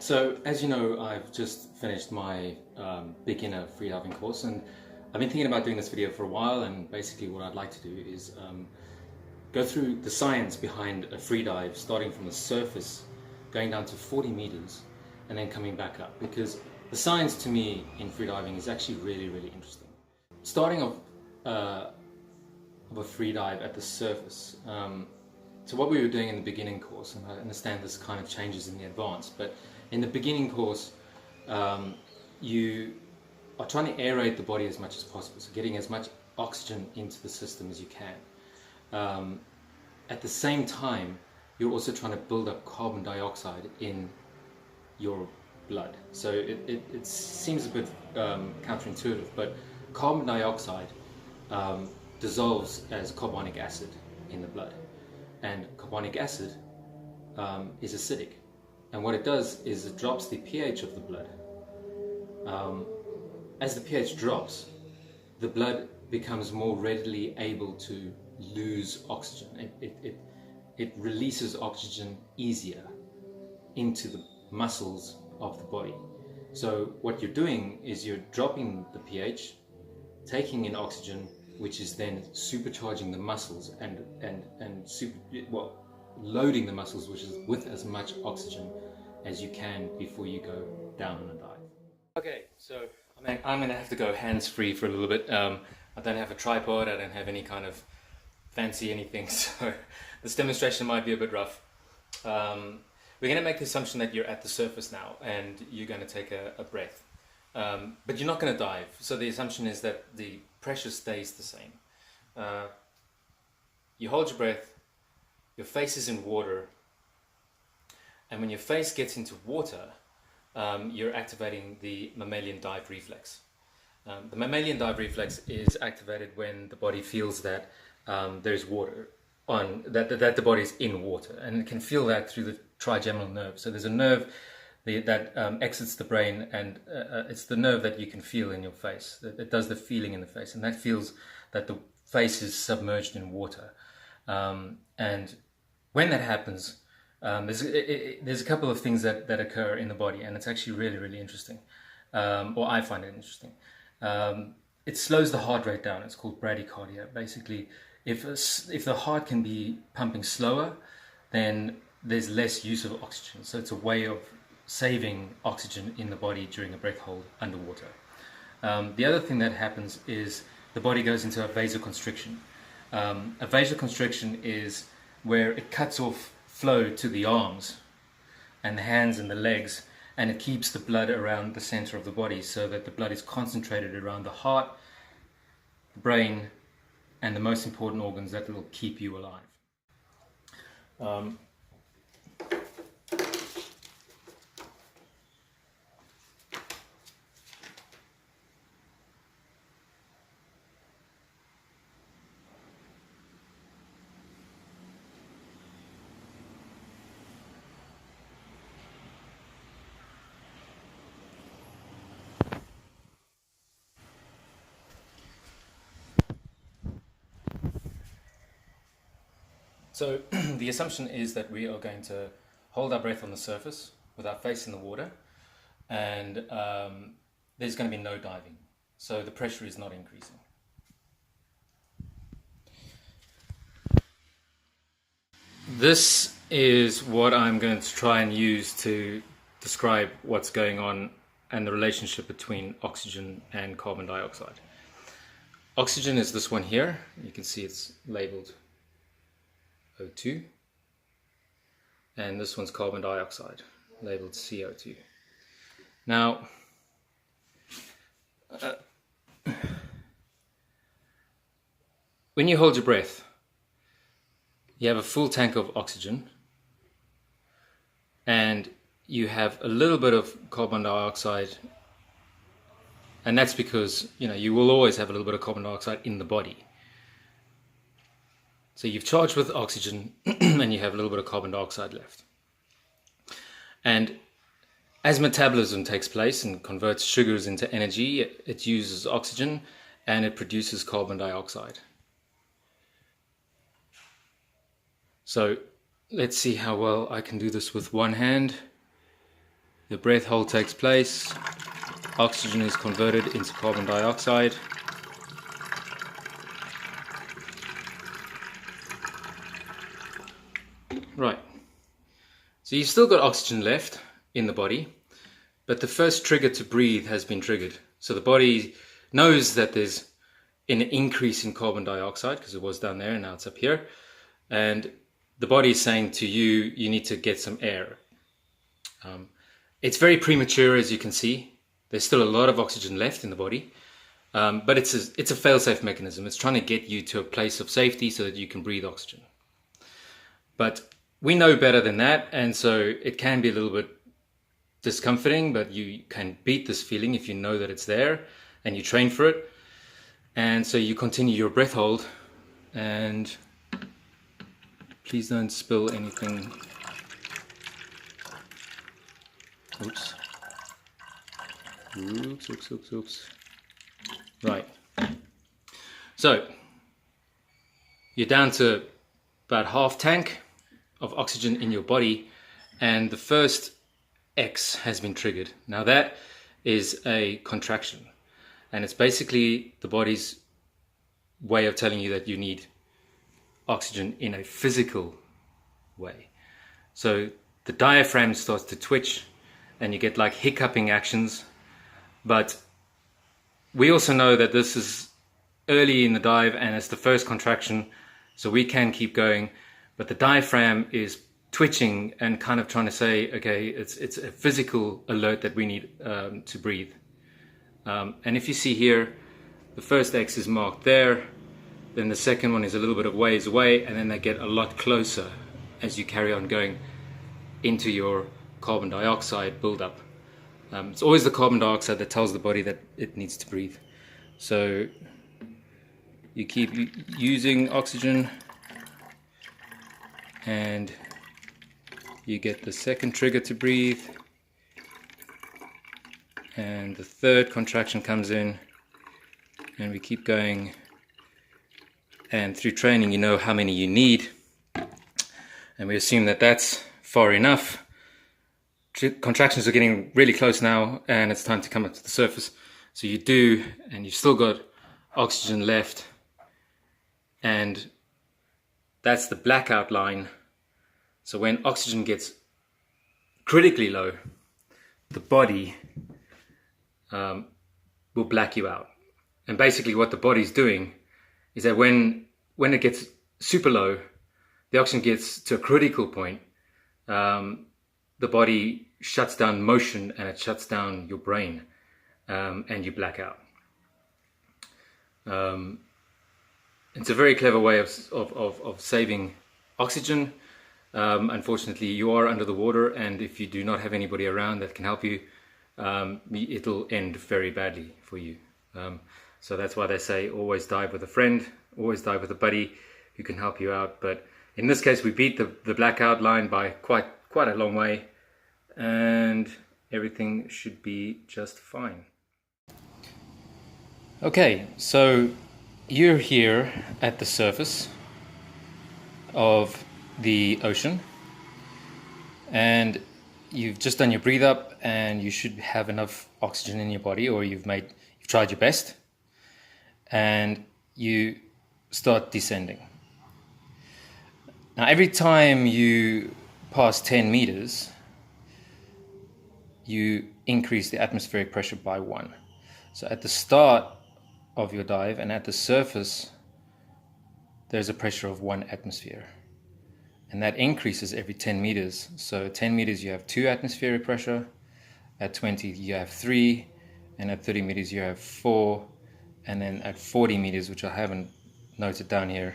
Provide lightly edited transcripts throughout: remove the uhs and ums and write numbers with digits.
So, as you know, I've just finished my beginner freediving course, and I've been thinking about doing this video for a while. And basically, what I'd like to do is go through the science behind a freedive, starting from the surface, going down to 40 meters, and then coming back up. Because the science to me in freediving is actually really, really interesting. Starting off of a freedive at the surface. So what we were doing in the beginning course, and I understand this kind of changes in the advanced, but in the beginning course, you are trying to aerate the body as much as possible, so getting as much oxygen into the system as you can. At the same time, you're also trying to build up carbon dioxide in your blood. So it seems a bit counterintuitive, but carbon dioxide dissolves as carbonic acid in the blood. And carbonic acid is acidic, and what it does is it drops the pH of the blood. As the pH drops, the blood becomes more readily able to lose oxygen. It releases oxygen easier into the muscles of the body. So what you're doing is you're dropping the pH, taking in oxygen, which is then supercharging the muscles and loading the muscles, which is with as much oxygen as you can before you go down on a dive. Okay, so I'm going to have to go hands-free for a little bit. I don't have a tripod, I don't have any kind of fancy anything, so this demonstration might be a bit rough. We're going to make the assumption that you're at the surface now and you're going to take a breath. But you're not going to dive, so the assumption is that the pressure stays the same. You hold your breath, your face is in water, and when your face gets into water, you're activating the mammalian dive reflex. The mammalian dive reflex is activated when the body feels that there's water that the body is in water, and it can feel that through the trigeminal nerve. So there's a nerve that exits the brain, and it's the nerve that you can feel in your face. It does the feeling in the face, and that feels that the face is submerged in water. And when that happens, there's a couple of things that occur in the body, and it's actually really, really interesting, or I find it interesting. It slows the heart rate down. It's called bradycardia. Basically, if the heart can be pumping slower, then there's less use of oxygen. So it's a way of saving oxygen in the body during a breath hold underwater. The other thing that happens is the body goes into a vasoconstriction. A vasoconstriction is where it cuts off flow to the arms and the hands and the legs, and it keeps the blood around the center of the body so that the blood is concentrated around the heart, the brain, and the most important organs that will keep you alive. So the assumption is that we are going to hold our breath on the surface with our face in the water, and there's going to be no diving. So the pressure is not increasing. This is what I'm going to try and use to describe what's going on and the relationship between oxygen and carbon dioxide. Oxygen is this one here. You can see it's labeled O2, and this one's carbon dioxide, labeled CO2. Now, when you hold your breath, you have a full tank of oxygen, and you have a little bit of carbon dioxide, and that's because you will always have a little bit of carbon dioxide in the body. So you've charged with oxygen and you have a little bit of carbon dioxide left. And as metabolism takes place and converts sugars into energy, it uses oxygen and it produces carbon dioxide. So let's see how well I can do this with one hand. your breath hold takes place, oxygen is converted into carbon dioxide. Right, so you've still got oxygen left in the body, but the first trigger to breathe has been triggered. So the body knows that there's an increase in carbon dioxide because it was down there and now it's up here. And the body is saying to you, you need to get some air. It's very premature, as you can see. There's still a lot of oxygen left in the body, but it's a fail-safe mechanism. It's trying to get you to a place of safety so that you can breathe oxygen. But we know better than that, and so it can be a little bit discomforting, but you can beat this feeling if you know that it's there and you train for it. And so you continue your breath hold, and please don't spill anything. Oops. Oops. Right. So you're down to about half tank of oxygen in your body, and the first X has been triggered. Now that is a contraction, and it's basically the body's way of telling you that you need oxygen in a physical way. So the diaphragm starts to twitch and you get like hiccuping actions, but we also know that this is early in the dive and it's the first contraction, so we can keep going, but the diaphragm is twitching and kind of trying to say, okay, it's a physical alert that we need to breathe. And if you see here, the first X is marked there, then the second one is a little bit of ways away, and then they get a lot closer as you carry on going into your carbon dioxide buildup. It's always the carbon dioxide that tells the body that it needs to breathe. So you keep using oxygen and you get the second trigger to breathe, and the third contraction comes in, and we keep going. And through training, you know how many you need, and we assume that that's far enough. Contractions are getting really close now, and it's time to come up to the surface. So you do, and you've still got oxygen left, and that's the blackout line. So when oxygen gets critically low, the body will black you out. And basically what the body's doing is that when it gets super low, the oxygen gets to a critical point, the body shuts down motion and it shuts down your brain, and you black out. It's a very clever way of saving oxygen. Unfortunately, you are under the water, and if you do not have anybody around that can help you, it'll end very badly for you. So that's why they say always dive with a friend, always dive with a buddy who can help you out. But in this case, we beat the blackout line by quite a long way, and everything should be just fine. Okay, so you're here at the surface of the ocean, and you've just done your breathe up, and you should have enough oxygen in your body, or you've tried your best, and you start descending. Now every time you pass 10 meters, you increase the atmospheric pressure by 1. So at the start of your dive and at the surface, there's a pressure of 1 atmosphere. And that increases every 10 meters. So 10 meters you have 2 atmospheric pressure, at 20 you have 3, and at 30 meters you have 4, and then at 40 meters, which I haven't noted down here,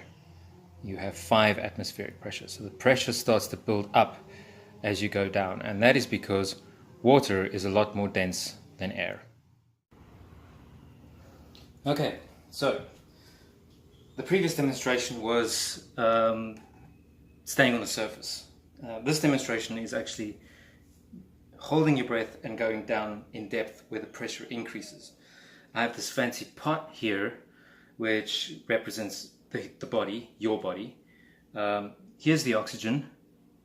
you have 5 atmospheric pressure. So the pressure starts to build up as you go down, and that is because water is a lot more dense than air. Okay, so the previous demonstration was staying on the surface. This demonstration is actually holding your breath and going down in depth where the pressure increases. I have this fancy pot here which represents the body, your body. Here's the oxygen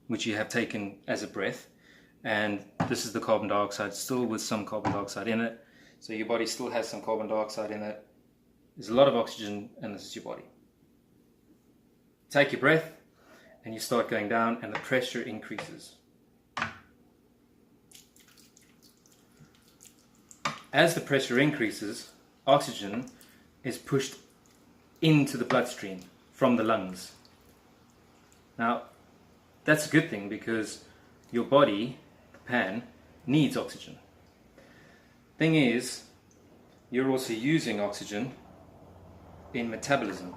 which you have taken as a breath, and this is the carbon dioxide, still with some carbon dioxide in it. So your body still has some carbon dioxide in it. There's a lot of oxygen, and this is your body. Take your breath, and you start going down, and the pressure increases. As the pressure increases, oxygen is pushed into the bloodstream from the lungs. Now, that's a good thing because your body, the pan, needs oxygen. Thing is, you're also using oxygen in metabolism.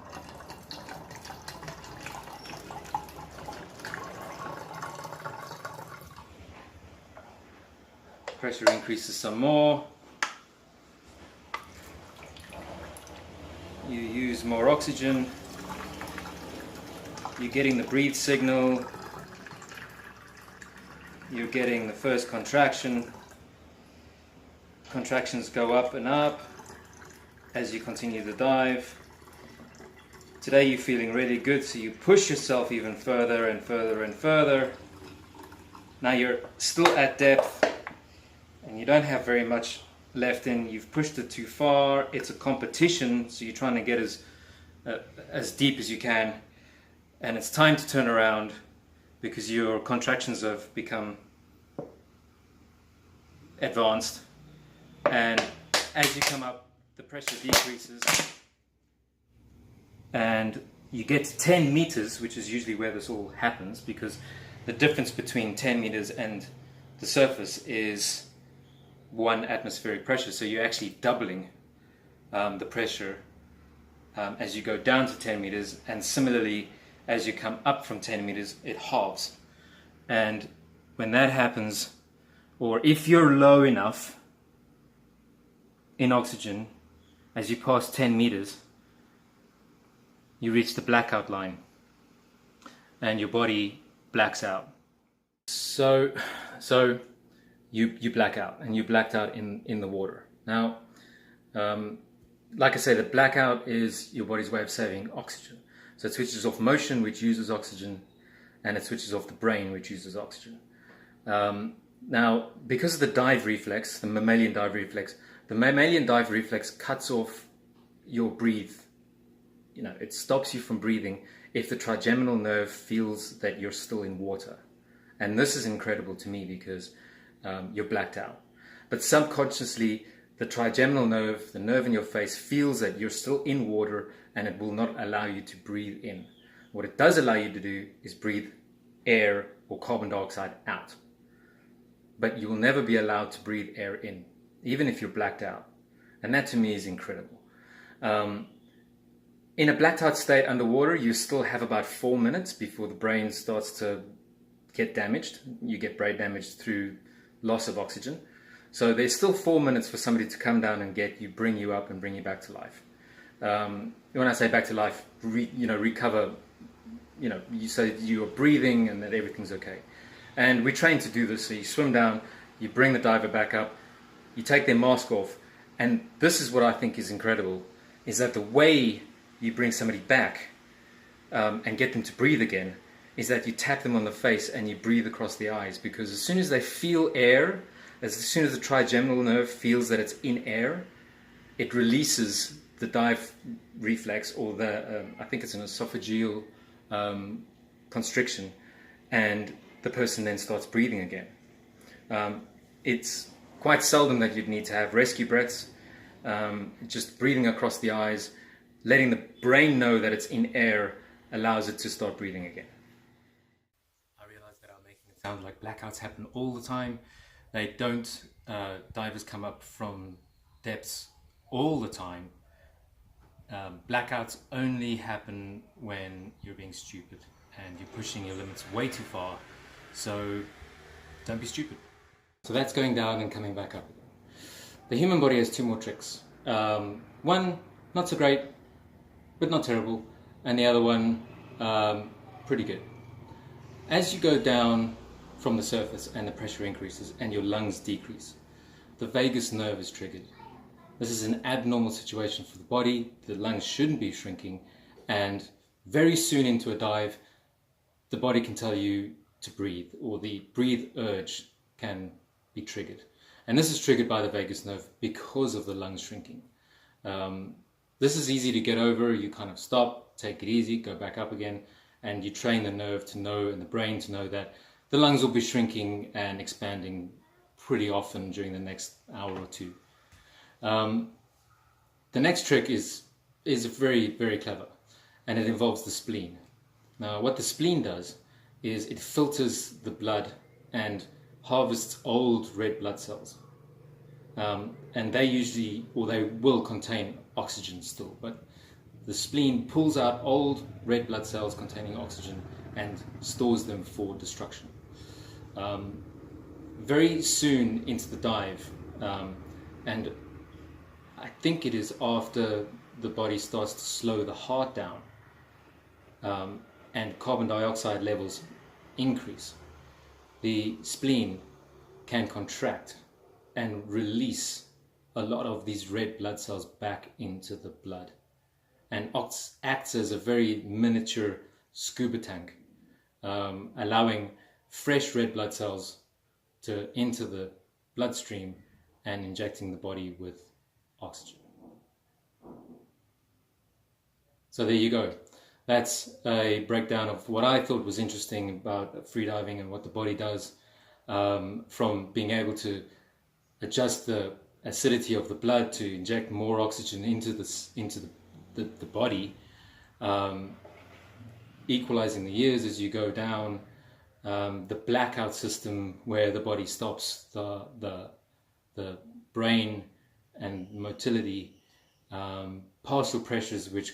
Pressure increases some more. You use more oxygen. You're getting the breathe signal. You're getting the first contraction. Contractions go up and up as you continue the dive. Today you're feeling really good, so you push yourself even further and further and further. Now you're still at depth and you don't have very much left in. You've pushed it too far. It's a competition, so you're trying to get as deep as you can, and it's time to turn around because your contractions have become advanced, and as you come up the pressure decreases and you get to 10 meters, which is usually where this all happens, because the difference between 10 meters and the surface is 1 atmospheric pressure, so you're actually doubling the pressure as you go down to 10 meters, and similarly as you come up from 10 meters it halves. And when that happens, or if you're low enough in oxygen as you pass 10 meters, you reach the blackout line and your body blacks out. So you black out, and you blacked out in the water. Now, like I say, the blackout is your body's way of saving oxygen. So it switches off motion, which uses oxygen, and it switches off the brain, which uses oxygen. Now, because of the dive reflex, the mammalian dive reflex cuts off your breathe. It stops you from breathing if the trigeminal nerve feels that you're still in water. And this is incredible to me because you're blacked out. But subconsciously, the trigeminal nerve, the nerve in your face, feels that you're still in water, and it will not allow you to breathe in. What it does allow you to do is breathe air or carbon dioxide out. But you will never be allowed to breathe air in, even if you're blacked out. And that to me is incredible. In a blacked out state underwater, you still have about 4 minutes before the brain starts to get damaged. You get brain damage through loss of oxygen. So there's still 4 minutes for somebody to come down and get you, bring you up and bring you back to life. When I say back to life, recover, so you're breathing and that everything's okay. And we train to do this. So you swim down, you bring the diver back up, you take their mask off. And this is what I think is incredible, is that the way you bring somebody back and get them to breathe again is that you tap them on the face and you breathe across the eyes, because as soon as they feel air, as soon as the trigeminal nerve feels that it's in air, it releases the dive reflex, or the I think it's an esophageal constriction, and the person then starts breathing again. It's quite seldom that you'd need to have rescue breaths. Just breathing across the eyes, letting the brain know that it's in air, allows it to start breathing again. I realize that I'm making it sound like blackouts happen all the time. They don't. Divers come up from depths all the time. Blackouts only happen when you're being stupid and you're pushing your limits way too far. So don't be stupid. So that's going down and coming back up again. The human body has 2 more tricks. One, not so great, but not terrible. And the other one, pretty good. As you go down from the surface and the pressure increases and your lungs decrease, the vagus nerve is triggered. This is an abnormal situation for the body. The lungs shouldn't be shrinking, and very soon into a dive, the body can tell you to breathe, or the breathe urge can be triggered. And this is triggered by the vagus nerve because of the lungs shrinking. This is easy to get over. You kind of stop, take it easy, go back up again, and you train the nerve to know, and the brain to know that the lungs will be shrinking and expanding pretty often during the next hour or two. The next trick is very, very clever, and it involves the spleen. Now, what the spleen does is it filters the blood and harvests old red blood cells. And they usually, or they will contain oxygen still, but the spleen pulls out old red blood cells containing oxygen and stores them for destruction. Very soon into the dive, and I think it is after the body starts to slow the heart down, and carbon dioxide levels increase, the spleen can contract and release a lot of these red blood cells back into the blood, and acts as a very miniature scuba tank, allowing fresh red blood cells to enter the bloodstream and injecting the body with oxygen. So there you go. That's a breakdown of what I thought was interesting about freediving and what the body does, from being able to adjust the acidity of the blood to inject more oxygen into the body, equalizing the ears as you go down, the blackout system where the body stops the brain and motility, partial pressures which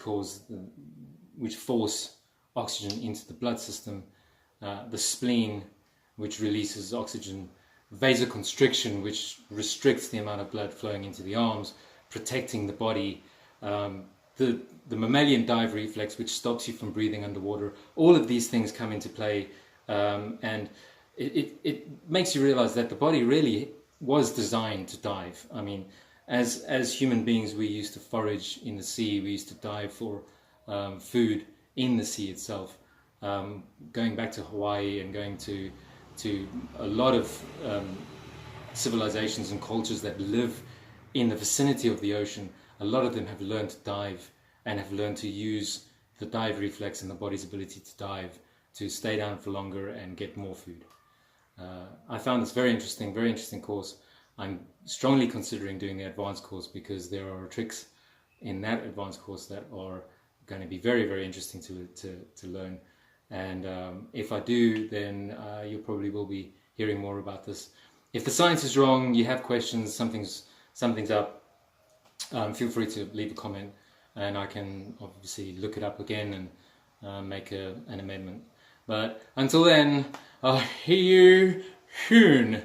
force oxygen into the blood system, the spleen which releases oxygen, vasoconstriction which restricts the amount of blood flowing into the arms, protecting the body, the mammalian dive reflex which stops you from breathing underwater. All of these things come into play, and it makes you realize that the body really was designed to dive. I mean, as human beings, we used to forage in the sea, we used to dive for food in the sea itself. Going back to Hawaii and going to a lot of civilizations and cultures that live in the vicinity of the ocean, a lot of them have learned to dive and have learned to use the dive reflex and the body's ability to dive to stay down for longer and get more food. I found this very interesting course. I'm strongly considering doing the advanced course because there are tricks in that advanced course that are going to be very, very interesting to learn. And if I do, then you probably will be hearing more about this. If the science is wrong, you have questions, something's up, feel free to leave a comment, and I can obviously look it up again and make an amendment. But until then, I'll see you soon.